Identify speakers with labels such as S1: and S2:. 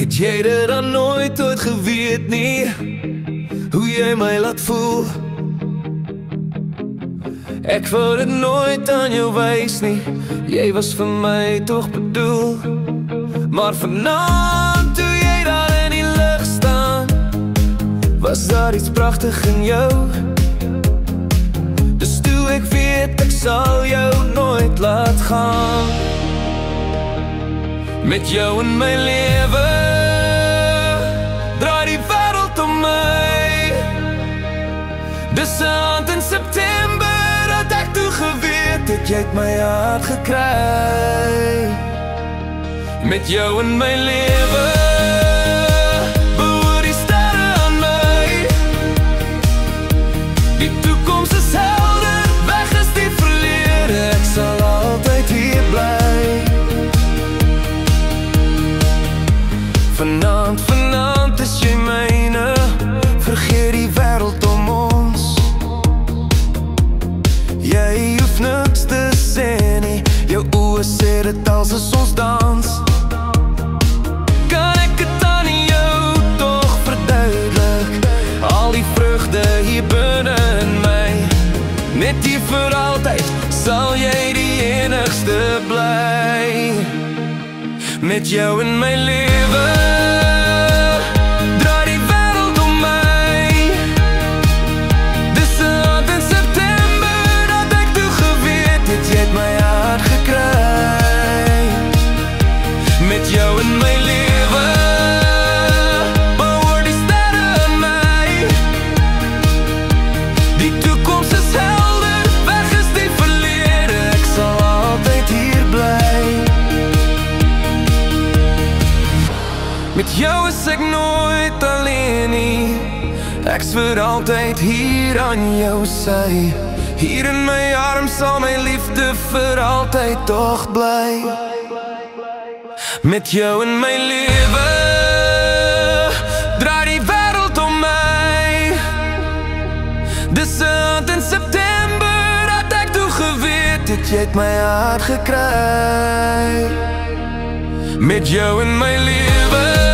S1: Het jy dit dan nooit ooit geweet nie, hoe jy my laat voel? Ek wou dit nooit aan jou wys nie, jy was vir my toch bedoel. Maar vanaand toe jy daar in die lig staan, was daar iets prachtig in jou. Dus toe ek weet ek sal jou nooit laat gaan. Met jou in my lewe draai die wêreld om my. Dis 'n aand in September dat ek toe geweet het jy het my hart gekry. Met jou in my lewe behoort die sterre aan my. Die toekoms is helder, weg is die verlede, ek sal altyd hier bly. Vanaand is jy myne, vergeet die wêreld om ons. Jy hoef niks te sê nie, jou oë sê dit als is ons dans. Kan ek het aan jou toch verduidelik, al die vreugde hier binne in my. Net hier vir altyd sal jy die enigste bly. Met jou in my lewe draai die wêreld om my. Dis 'n aand in September dat ek toe geweet het jy het my hart gekry. Met jou in my lewe behoort die sterre aan my. Die toekoms is helder, weg is die verlede, ek sal altyd hier bly. Met jou is ek nooit alleen nie, ek vir altyd hier aan jou sy. Hier in my arms sal my liefde vir altyd toch bly. Met jou in my lewe draai die wêreld om my. Dis 'n aand in September dat ek toe geweet het jy het my hart gekry. Met jou in my lewe